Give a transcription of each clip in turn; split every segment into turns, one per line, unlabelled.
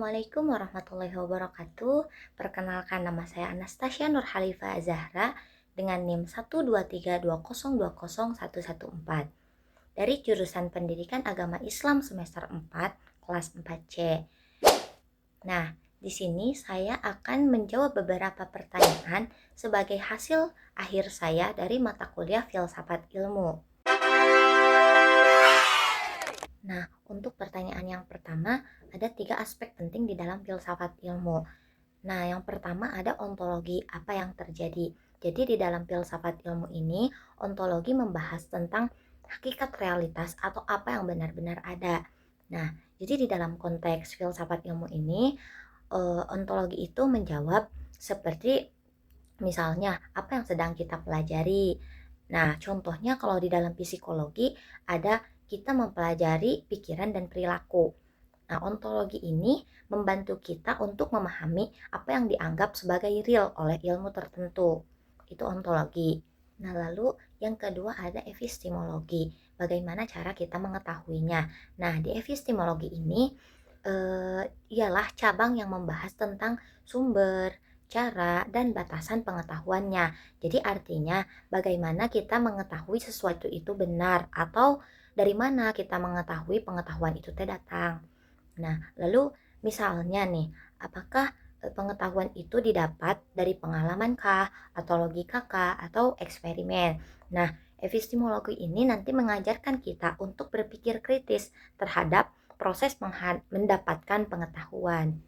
Assalamualaikum warahmatullahi wabarakatuh. Perkenalkan, nama saya Anastasia Nurhalifa Zahra dengan NIM 12320201114 dari jurusan Pendidikan Agama Islam semester 4 kelas 4C. Nah, di sini saya akan menjawab beberapa pertanyaan sebagai hasil akhir saya dari mata kuliah Filsafat Ilmu. Nah, untuk pertanyaan yang pertama, ada 3 aspek penting di dalam filsafat ilmu. Nah, yang pertama ada ontologi, apa yang terjadi. Jadi di dalam filsafat ilmu ini, ontologi membahas tentang hakikat realitas atau apa yang benar-benar ada. Nah, jadi di dalam konteks filsafat ilmu ini, ontologi itu menjawab seperti misalnya apa yang sedang kita pelajari. Nah, contohnya kalau di dalam psikologi ada kita mempelajari pikiran dan perilaku. Nah, ontologi ini membantu kita untuk memahami apa yang dianggap sebagai real oleh ilmu tertentu. Itu ontologi. Nah, lalu yang kedua ada epistemologi. Bagaimana cara kita mengetahuinya? Nah, di epistemologi ini ialah cabang yang membahas tentang sumber, cara, dan batasan pengetahuannya. Jadi artinya bagaimana kita mengetahui sesuatu itu benar atau dari mana kita mengetahui pengetahuan itu datang. Nah, lalu misalnya nih, apakah pengetahuan itu didapat dari pengalaman kah, atau logika kah, atau eksperimen? Nah, epistemologi ini nanti mengajarkan kita untuk berpikir kritis terhadap proses mendapatkan pengetahuan.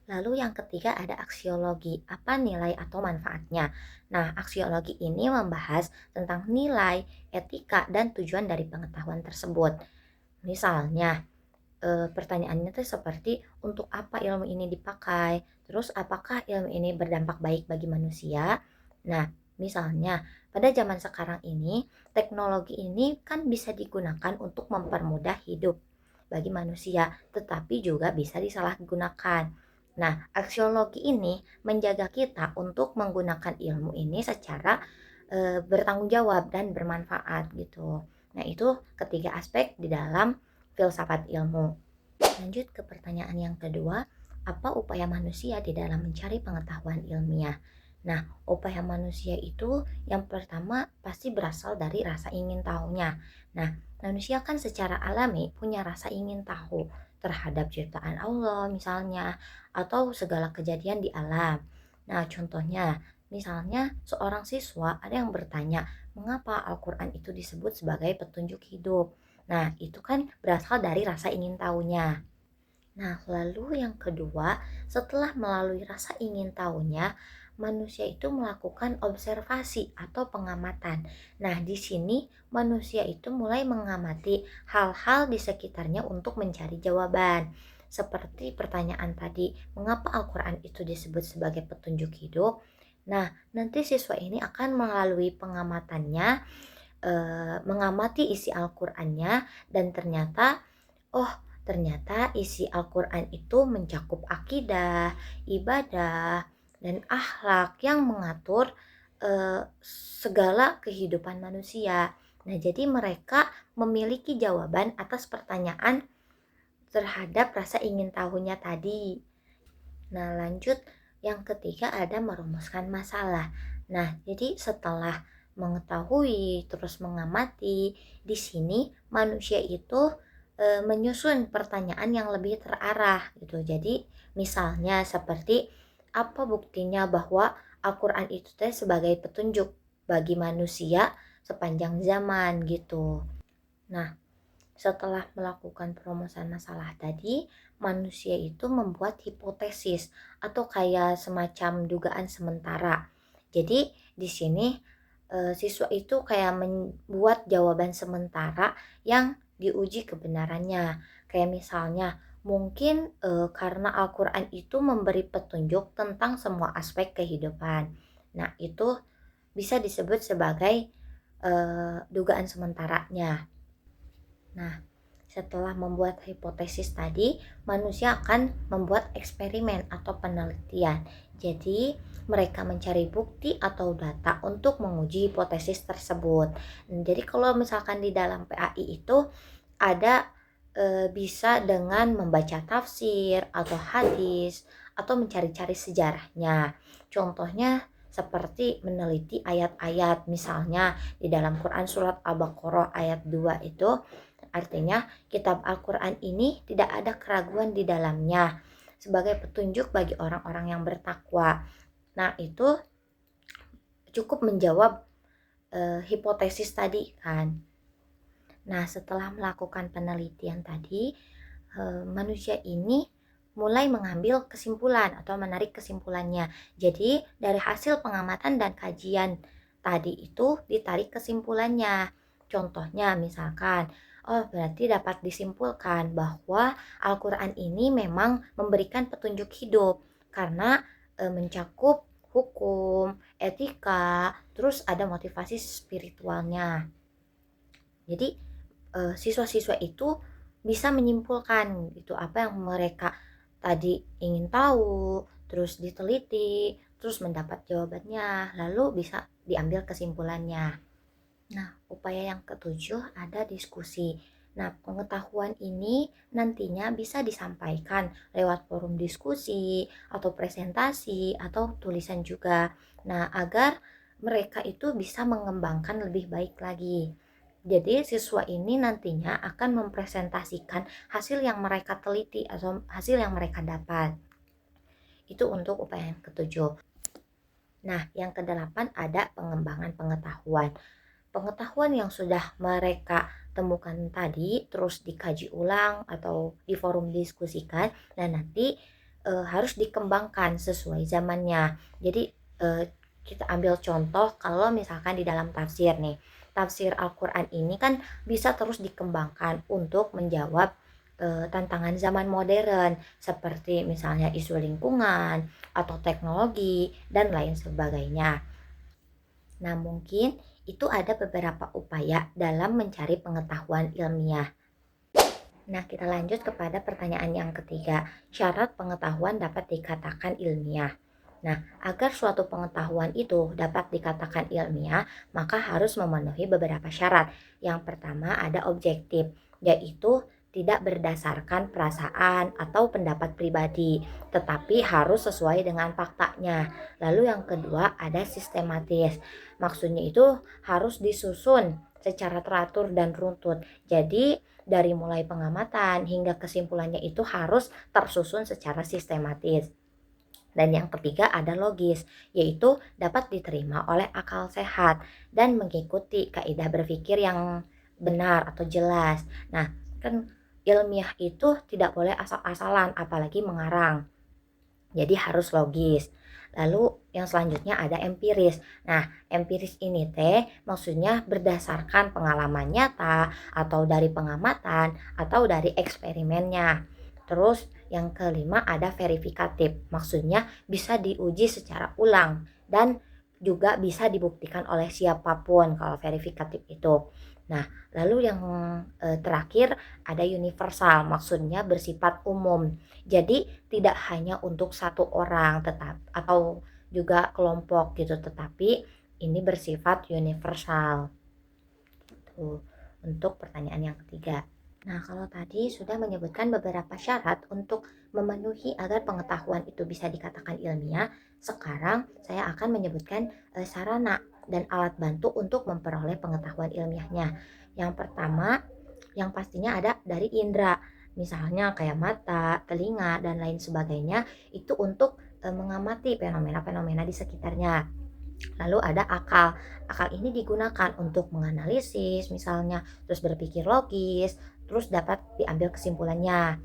Lalu yang ketiga ada aksiologi, apa nilai atau manfaatnya. Nah, aksiologi ini membahas tentang nilai, etika, dan tujuan dari pengetahuan tersebut. Misalnya, pertanyaannya tuh seperti untuk apa ilmu ini dipakai, terus apakah ilmu ini berdampak baik bagi manusia. Nah, misalnya pada zaman sekarang ini teknologi ini kan bisa digunakan untuk mempermudah hidup bagi manusia, tetapi juga bisa disalahgunakan. Nah, aksiologi ini menjaga kita untuk menggunakan ilmu ini secara bertanggung jawab dan bermanfaat gitu. Nah, itu ketiga aspek di dalam filsafat ilmu. Lanjut ke pertanyaan yang kedua, apa upaya manusia di dalam mencari pengetahuan ilmiah? Nah, upaya manusia itu yang pertama pasti berasal dari rasa ingin tahunya. Nah, manusia kan secara alami punya rasa ingin tahu terhadap ciptaan Allah misalnya, atau segala kejadian di alam. Nah, contohnya, misalnya seorang siswa ada yang bertanya, mengapa Al-Quran itu disebut sebagai petunjuk hidup? Nah, itu kan berasal dari rasa ingin tahunya. Nah, lalu yang kedua, setelah melalui rasa ingin tahunya, manusia itu melakukan observasi atau pengamatan. Nah, di sini manusia itu mulai mengamati hal-hal di sekitarnya untuk mencari jawaban. Seperti pertanyaan tadi, mengapa Al-Quran itu disebut sebagai petunjuk hidup? Nah, nanti siswa ini akan melalui pengamatannya, mengamati isi Al-Qur'annya dan ternyata isi Al-Qur'an itu mencakup akidah, ibadah, dan akhlak yang mengatur segala kehidupan manusia. Nah, jadi mereka memiliki jawaban atas pertanyaan terhadap rasa ingin tahunya tadi. Nah, lanjut yang ketiga ada merumuskan masalah. Nah, jadi setelah mengetahui terus mengamati, di sini manusia itu menyusun pertanyaan yang lebih terarah gitu. Jadi, misalnya seperti apa buktinya bahwa Al-Qur'an itu sebagai petunjuk bagi manusia sepanjang zaman gitu. Nah, setelah melakukan perumusan masalah tadi, manusia itu membuat hipotesis atau kayak semacam dugaan sementara. Jadi di sini siswa itu kayak membuat jawaban sementara yang diuji kebenarannya. Kayak misalnya mungkin karena Al-Qur'an itu memberi petunjuk tentang semua aspek kehidupan. Nah, itu bisa disebut sebagai dugaan sementaranya. Nah, setelah membuat hipotesis tadi, manusia akan membuat eksperimen atau penelitian. Jadi, mereka mencari bukti atau data untuk menguji hipotesis tersebut. Jadi, kalau misalkan di dalam PAI itu ada bisa dengan membaca tafsir atau hadis atau mencari-cari sejarahnya. Contohnya seperti meneliti ayat-ayat, misalnya di dalam Quran surat Al-Baqarah ayat 2 itu artinya kitab Al-Quran ini tidak ada keraguan di dalamnya sebagai petunjuk bagi orang-orang yang bertakwa. Nah, itu cukup menjawab hipotesis tadi kan. Nah, setelah melakukan penelitian tadi, manusia ini mulai mengambil kesimpulan atau menarik kesimpulannya. Jadi, dari hasil pengamatan dan kajian tadi itu ditarik kesimpulannya. Contohnya misalkan, oh berarti dapat disimpulkan bahwa Al-Quran ini memang memberikan petunjuk hidup karena mencakup hukum, etika, terus ada motivasi spiritualnya. Jadi siswa-siswa itu bisa menyimpulkan gitu apa yang mereka tadi ingin tahu, terus diteliti, terus mendapat jawabannya, lalu bisa diambil kesimpulannya. Nah, upaya yang ketujuh ada diskusi. Nah, pengetahuan ini nantinya bisa disampaikan lewat forum diskusi atau presentasi atau tulisan juga. Nah, agar mereka itu bisa mengembangkan lebih baik lagi. Jadi siswa ini nantinya akan mempresentasikan hasil yang mereka teliti atau hasil yang mereka dapat. Itu untuk upaya yang ketujuh. Nah, yang kedelapan ada pengembangan pengetahuan. Pengetahuan yang sudah mereka temukan tadi terus dikaji ulang atau di forum diskusikan dan nanti harus dikembangkan sesuai zamannya. Jadi kita ambil contoh kalau misalkan di dalam tafsir nih, tafsir Al-Quran ini kan bisa terus dikembangkan untuk menjawab tantangan zaman modern seperti misalnya isu lingkungan atau teknologi dan lain sebagainya. Nah, mungkin itu ada beberapa upaya dalam mencari pengetahuan ilmiah. Nah, kita lanjut kepada pertanyaan yang ketiga. Syarat pengetahuan dapat dikatakan ilmiah. Nah, agar suatu pengetahuan itu dapat dikatakan ilmiah, maka harus memenuhi beberapa syarat. Yang pertama ada objektif, yaitu tidak berdasarkan perasaan atau pendapat pribadi, tetapi harus sesuai dengan faktanya. Lalu yang kedua ada sistematis. Maksudnya itu harus disusun secara teratur dan runtut. Jadi dari mulai pengamatan hingga kesimpulannya itu harus tersusun secara sistematis. Dan yang ketiga ada logis, yaitu dapat diterima oleh akal sehat dan mengikuti kaidah berpikir yang benar atau jelas. Nah, kan ilmiah itu tidak boleh asal-asalan, apalagi mengarang. Jadi harus logis. Lalu yang selanjutnya ada empiris. Nah, empiris ini maksudnya berdasarkan pengalaman nyata atau dari pengamatan atau dari eksperimennya. Terus yang kelima ada verifikatif. Maksudnya bisa diuji secara ulang dan juga bisa dibuktikan oleh siapapun kalau verifikatif itu. Nah, lalu yang terakhir ada universal, maksudnya bersifat umum. Jadi tidak hanya untuk satu orang tetap atau juga kelompok gitu, tetapi ini bersifat universal. Tuh, untuk pertanyaan yang ketiga. Nah, kalau tadi sudah menyebutkan beberapa syarat untuk memenuhi agar pengetahuan itu bisa dikatakan ilmiah, sekarang saya akan menyebutkan sarana dan alat bantu untuk memperoleh pengetahuan ilmiahnya. Yang pertama, yang pastinya ada dari indera, misalnya kayak mata, telinga, dan lain sebagainya, itu untuk mengamati fenomena-fenomena di sekitarnya. Lalu ada akal. Akal ini digunakan untuk menganalisis misalnya, terus berpikir logis, terus dapat diambil kesimpulannya.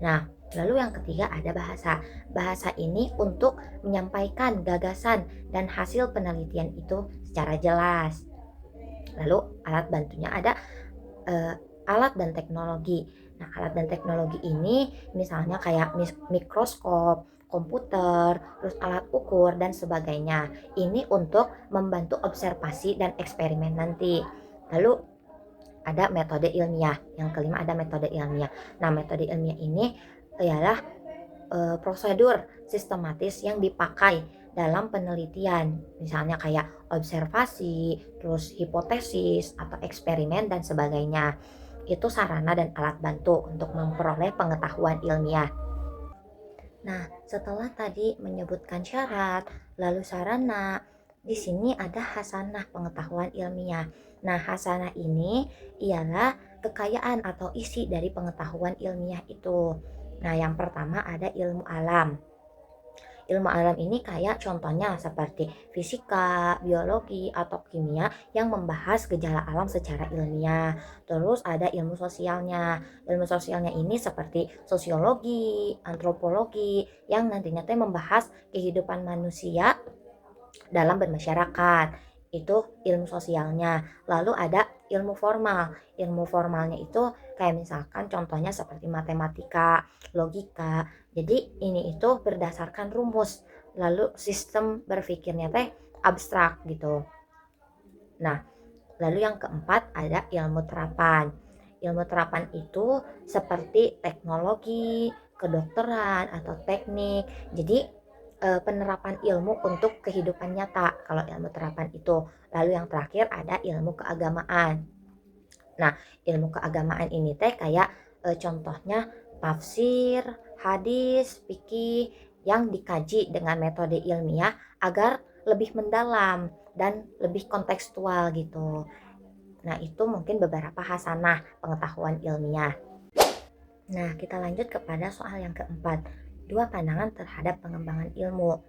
Nah, lalu yang ketiga ada bahasa. Bahasa ini untuk menyampaikan gagasan dan hasil penelitian itu secara jelas. Lalu alat bantunya ada alat dan teknologi. Nah, alat dan teknologi ini misalnya kayak mikroskop, komputer, terus alat ukur dan sebagainya. Ini untuk membantu observasi dan eksperimen nanti. Lalu ada metode ilmiah. Yang kelima ada metode ilmiah. Nah, metode ilmiah ini ialah prosedur sistematis yang dipakai dalam penelitian. Misalnya kayak observasi, terus hipotesis atau eksperimen dan sebagainya. itu sarana dan alat bantu untuk memperoleh pengetahuan ilmiah. Nah, setelah tadi menyebutkan syarat, lalu sarana, di sini ada hasanah pengetahuan ilmiah. Nah, hasanah ini ialah kekayaan atau isi dari pengetahuan ilmiah itu. Nah, yang pertama ada ilmu alam. Ilmu alam ini kayak contohnya seperti fisika, biologi, atau kimia yang membahas gejala alam secara ilmiah. Terus ada ilmu sosialnya. Ilmu sosialnya ini seperti sosiologi, antropologi yang nantinya membahas kehidupan manusia dalam bermasyarakat. Itu ilmu sosialnya. Lalu ada ilmu formal. Ilmu formalnya itu kayak misalkan contohnya seperti matematika, logika. Jadi ini itu berdasarkan rumus. Lalu sistem berpikirnya abstrak gitu. Nah, lalu yang keempat ada ilmu terapan. Ilmu terapan itu seperti teknologi, kedokteran, atau teknik. Jadi penerapan ilmu untuk kehidupan nyata kalau ilmu terapan itu. Lalu yang terakhir ada ilmu keagamaan. Nah, ilmu keagamaan ini kayak contohnya tafsir, hadis, fikih yang dikaji dengan metode ilmiah agar lebih mendalam dan lebih kontekstual gitu. Nah, itu mungkin beberapa hasanah pengetahuan ilmiah. Nah, kita lanjut kepada soal yang keempat. Dua pandangan terhadap pengembangan ilmu.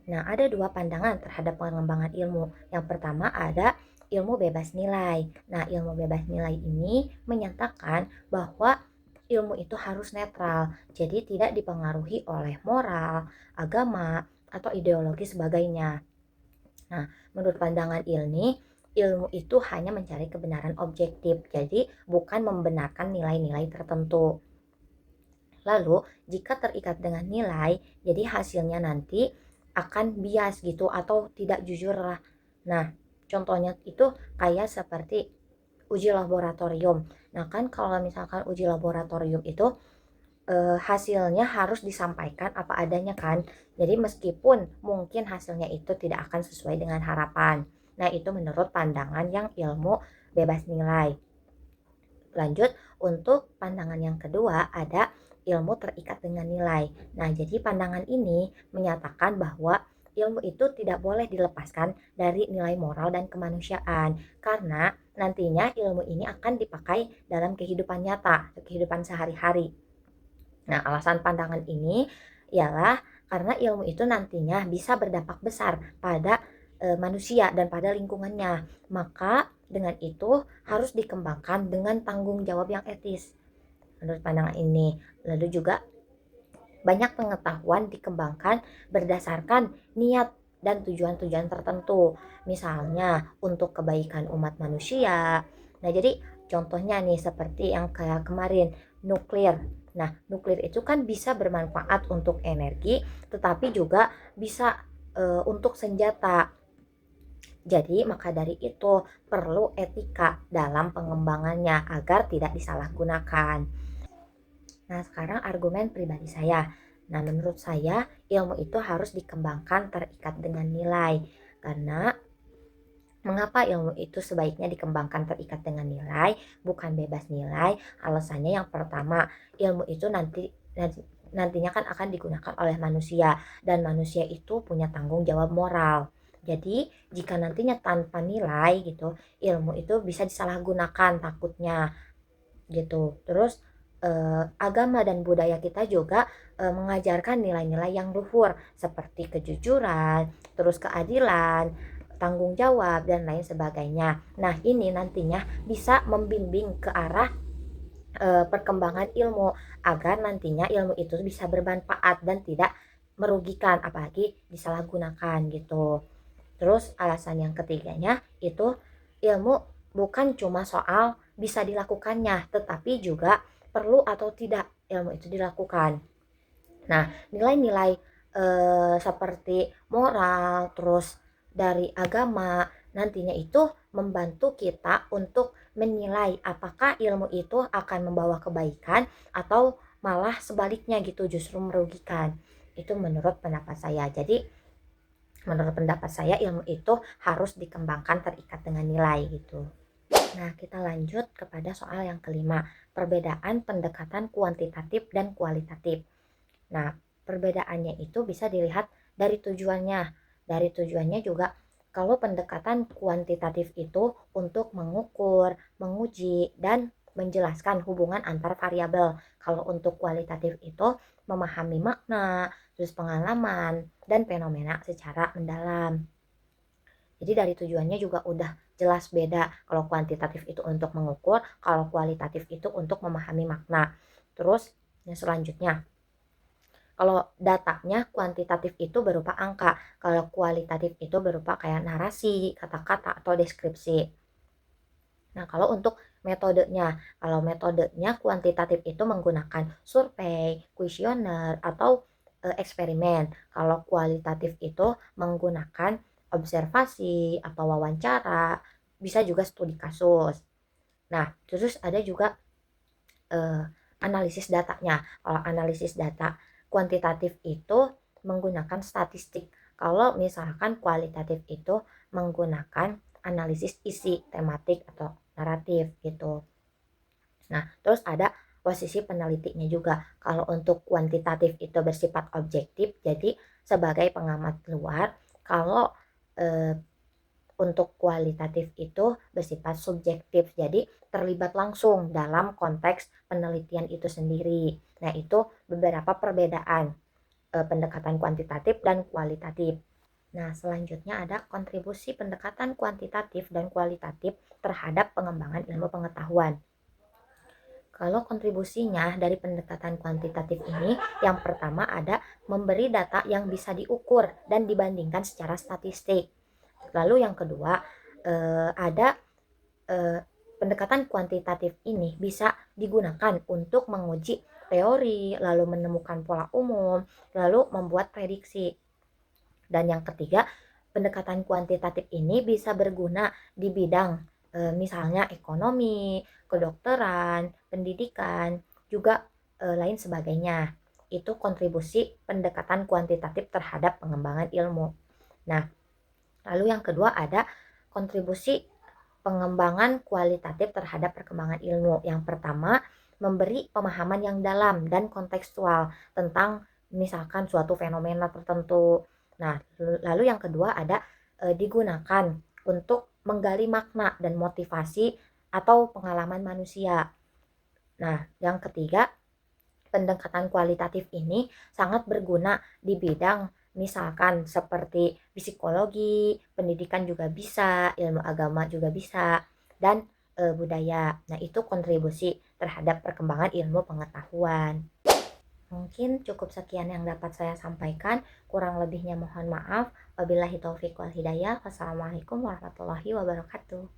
Nah, ada dua pandangan terhadap pengembangan ilmu. Yang pertama ada ilmu bebas nilai. Nah, ilmu bebas nilai ini menyatakan bahwa ilmu itu harus netral. Jadi tidak dipengaruhi oleh moral, agama, atau ideologi sebagainya. Nah, menurut pandangan ini, ilmu itu hanya mencari kebenaran objektif. Jadi bukan membenarkan nilai-nilai tertentu. Lalu, jika terikat dengan nilai, jadi hasilnya nanti akan bias gitu atau tidak jujur lah. Nah, contohnya itu kayak seperti uji laboratorium. Nah, kan kalau misalkan uji laboratorium itu hasilnya harus disampaikan apa adanya kan. Jadi meskipun mungkin hasilnya itu tidak akan sesuai dengan harapan. Nah, itu menurut pandangan yang ilmu bebas nilai. Lanjut, untuk pandangan yang kedua ada ilmu terikat dengan nilai. Nah, jadi pandangan ini menyatakan bahwa ilmu itu tidak boleh dilepaskan dari nilai moral dan kemanusiaan karena nantinya ilmu ini akan dipakai dalam kehidupan nyata, kehidupan sehari-hari. Nah, alasan pandangan ini ialah karena ilmu itu nantinya bisa berdampak besar pada manusia dan pada lingkungannya. Maka dengan itu harus dikembangkan dengan tanggung jawab yang etis. Menurut pandangan ini, lalu juga banyak pengetahuan dikembangkan berdasarkan niat dan tujuan-tujuan tertentu. Misalnya untuk kebaikan umat manusia. Nah, jadi contohnya nih seperti yang kayak kemarin nuklir. Nah, nuklir itu kan bisa bermanfaat untuk energi, tetapi juga bisa untuk senjata. Jadi, maka dari itu perlu etika dalam pengembangannya agar tidak disalahgunakan. Nah, sekarang argumen pribadi saya. Nah, menurut saya ilmu itu harus dikembangkan terikat dengan nilai. Karena mengapa ilmu itu sebaiknya dikembangkan terikat dengan nilai, bukan bebas nilai? Alasannya yang pertama, ilmu itu nantinya kan akan digunakan oleh manusia dan manusia itu punya tanggung jawab moral. Jadi, jika nantinya tanpa nilai gitu, ilmu itu bisa disalahgunakan takutnya gitu. Terus agama dan budaya kita juga mengajarkan nilai-nilai yang luhur seperti kejujuran, terus keadilan, tanggung jawab dan lain sebagainya. Nah, ini nantinya bisa membimbing ke arah perkembangan ilmu agar nantinya ilmu itu bisa bermanfaat dan tidak merugikan apalagi disalahgunakan gitu. Terus alasan yang ketiganya itu ilmu bukan cuma soal bisa dilakukannya, tetapi juga perlu atau tidak ilmu itu dilakukan. Nah, nilai-nilai seperti moral, terus dari agama, nantinya itu membantu kita untuk menilai apakah ilmu itu akan membawa kebaikan atau malah sebaliknya gitu justru merugikan. Itu menurut pendapat saya. Jadi menurut pendapat saya ilmu itu harus dikembangkan terikat dengan nilai gitu. Nah, kita lanjut kepada soal yang kelima, perbedaan pendekatan kuantitatif dan kualitatif. Nah, perbedaannya itu bisa dilihat dari tujuannya. Dari tujuannya juga, kalau pendekatan kuantitatif itu untuk mengukur, menguji, dan menjelaskan hubungan antar variabel. Kalau untuk kualitatif itu memahami makna, terus pengalaman, dan fenomena secara mendalam. Jadi dari tujuannya juga udah jelas beda. Kalau kuantitatif itu untuk mengukur, kalau kualitatif itu untuk memahami makna. Terus yang selanjutnya, kalau datanya kuantitatif itu berupa angka, kalau kualitatif itu berupa kayak narasi, kata-kata, atau deskripsi. Nah, kalau untuk metodenya, kalau metodenya kuantitatif itu menggunakan survei, kuesioner, atau eksperimen. Kalau kualitatif itu menggunakan observasi atau wawancara, bisa juga studi kasus. Nah, terus ada juga eh, analisis datanya. Kalau analisis data kuantitatif itu menggunakan statistik. Kalau misalkan kualitatif itu menggunakan analisis isi, tematik, atau naratif gitu. Nah, terus ada posisi penelitinya juga. Kalau untuk kuantitatif itu bersifat objektif, jadi sebagai pengamat luar. Kalau eh, untuk kualitatif itu bersifat subjektif, jadi terlibat langsung dalam konteks penelitian itu sendiri. Nah, itu beberapa perbedaan pendekatan kuantitatif dan kualitatif. Nah, selanjutnya ada kontribusi pendekatan kuantitatif dan kualitatif terhadap pengembangan ilmu pengetahuan. Kalau kontribusinya dari pendekatan kuantitatif ini, yang pertama ada memberi data yang bisa diukur dan dibandingkan secara statistik. Lalu yang kedua, ada pendekatan kuantitatif ini bisa digunakan untuk menguji teori, lalu menemukan pola umum, lalu membuat prediksi. Dan yang ketiga, pendekatan kuantitatif ini bisa berguna di bidang misalnya ekonomi, kedokteran, pendidikan, juga lain sebagainya. Itu kontribusi pendekatan kuantitatif terhadap pengembangan ilmu. Nah, lalu yang kedua ada kontribusi pengembangan kualitatif terhadap perkembangan ilmu. Yang pertama, memberi pemahaman yang dalam dan kontekstual tentang misalkan suatu fenomena tertentu. Nah, lalu yang kedua ada digunakan untuk menggali makna dan motivasi atau pengalaman manusia. Nah, yang ketiga, pendekatan kualitatif ini sangat berguna di bidang misalkan seperti psikologi, pendidikan juga bisa, ilmu agama juga bisa, dan budaya. Nah, itu kontribusi terhadap perkembangan ilmu pengetahuan. Mungkin cukup sekian yang dapat saya sampaikan. Kurang lebihnya mohon maaf. Wabillahi taufiq wal hidayah. Wassalamualaikum warahmatullahi wabarakatuh.